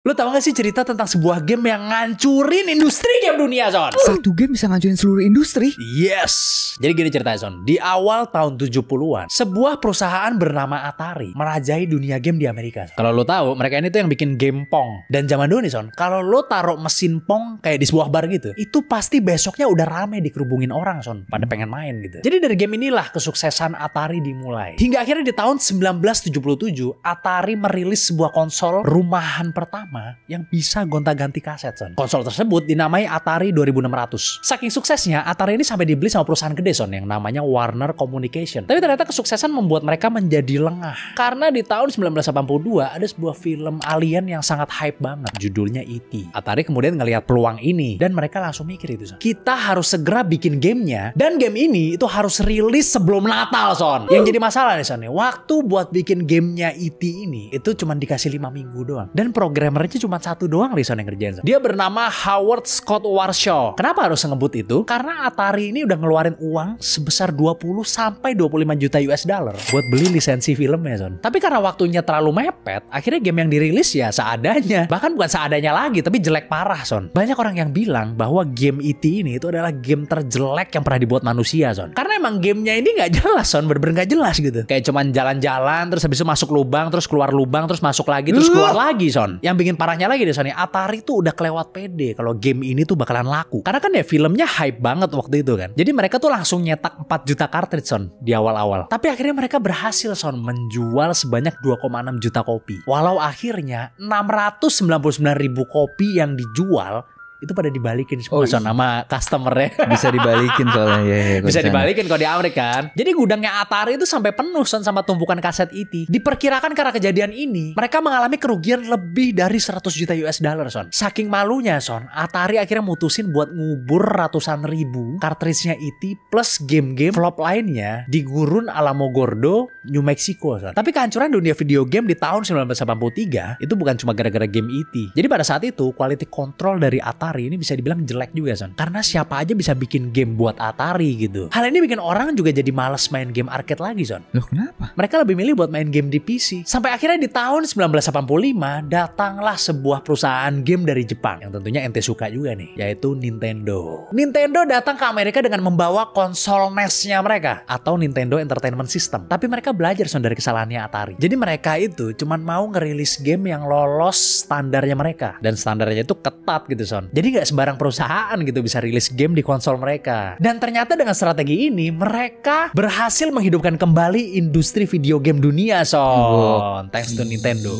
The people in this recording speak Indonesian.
Lo tau gak sih cerita tentang sebuah game yang ngancurin industri game dunia, Son? Satu game bisa ngancurin seluruh industri? Yes. Jadi gini ceritanya, Son. Di awal tahun 70-an, sebuah perusahaan bernama Atari merajai dunia game di Amerika. Kalau lo tahu, mereka ini tuh yang bikin game Pong. Dan zaman dulu nih, Son, kalau lo taruh mesin Pong kayak di sebuah bar gitu, itu pasti besoknya udah rame dikerubungin orang, Son. Pada pengen main gitu. Jadi dari game inilah kesuksesan Atari dimulai. Hingga akhirnya di tahun 1977, Atari merilis sebuah konsol rumahan pertama yang bisa gonta-ganti kaset, Son. Konsol tersebut dinamai Atari 2600. Saking suksesnya, Atari ini sampai dibeli sama perusahaan gede, Son, yang namanya Warner Communication. Tapi ternyata kesuksesan membuat mereka menjadi lengah. Karena di tahun 1982 ada sebuah film alien yang sangat hype banget. Judulnya E.T. Atari kemudian ngelihat peluang ini dan mereka langsung mikir itu, Son. Kita harus segera bikin gamenya, dan game ini itu harus rilis sebelum Natal, Son. Yang jadi masalah nih, Son, waktu buat bikin gamenya E.T. ini itu cuma dikasih 5 minggu doang. Dan programmernya cuma satu doang, Son, yang ngerjain, Son. Dia bernama Howard Scott Warshaw. Kenapa harus ngebut itu? Karena Atari ini udah ngeluarin uang sebesar 20 sampai 25 juta US dollar buat beli lisensi filmnya, Son. Tapi karena waktunya terlalu mepet, akhirnya game yang dirilis ya seadanya. Bahkan bukan seadanya lagi, tapi jelek parah, Son. Banyak orang yang bilang bahwa game E.T. ini itu adalah game terjelek yang pernah dibuat manusia, Son. Karena emang gamenya ini nggak jelas, Son. Bener-bener nggak jelas gitu. Kayak cuman jalan-jalan, terus habis itu masuk lubang, terus keluar lubang, terus masuk lagi, terus keluar lagi, Son. Yang bikin parahnya lagi deh, Son, Atari tuh udah kelewat pede kalau game ini tuh bakalan laku. Karena kan ya filmnya hype banget waktu itu kan. Jadi mereka tuh langsung nyetak 4 juta cartridge, Son, di awal-awal. Tapi akhirnya mereka berhasil, Son, menjual sebanyak 2,6 juta kopi. Walau akhirnya 699.000 kopi yang dijual itu pada dibalikin semua, Son, sama customer-nya. Bisa dibalikin soalnya ya. Bisa dibalikin kalau di Amerika kan. Jadi gudangnya Atari itu sampai penuh, Son, sama tumpukan kaset E.T. Diperkirakan karena kejadian ini, mereka mengalami kerugian lebih dari 100 juta US dollar, Son. Saking malunya, Son, Atari akhirnya mutusin buat ngubur ratusan ribu cartridge-nya E.T. plus game-game flop lainnya di gurun Alamogordo, New Mexico, Son. Tapi kehancuran dunia video game di tahun 1983 itu bukan cuma gara-gara game E.T. Jadi pada saat itu, quality control dari Atari ini bisa dibilang jelek juga, Son. Karena siapa aja bisa bikin game buat Atari gitu. Hal ini bikin orang juga jadi malas main game arcade lagi, Son. Loh, kenapa? Mereka lebih milih buat main game di PC. Sampai akhirnya di tahun 1985 datanglah sebuah perusahaan game dari Jepang yang tentunya ente suka juga nih, yaitu Nintendo. Nintendo datang ke Amerika dengan membawa konsol NES-nya mereka atau Nintendo Entertainment System. Tapi mereka belajar, Son, dari kesalahannya Atari. Jadi mereka itu cuman mau ngerilis game yang lolos standarnya mereka, dan standarnya itu ketat gitu, Son. Jadi gak sembarang perusahaan gitu bisa rilis game di konsol mereka. Dan ternyata dengan strategi ini mereka berhasil menghidupkan kembali industri video game dunia, Son. Thanks to Nintendo.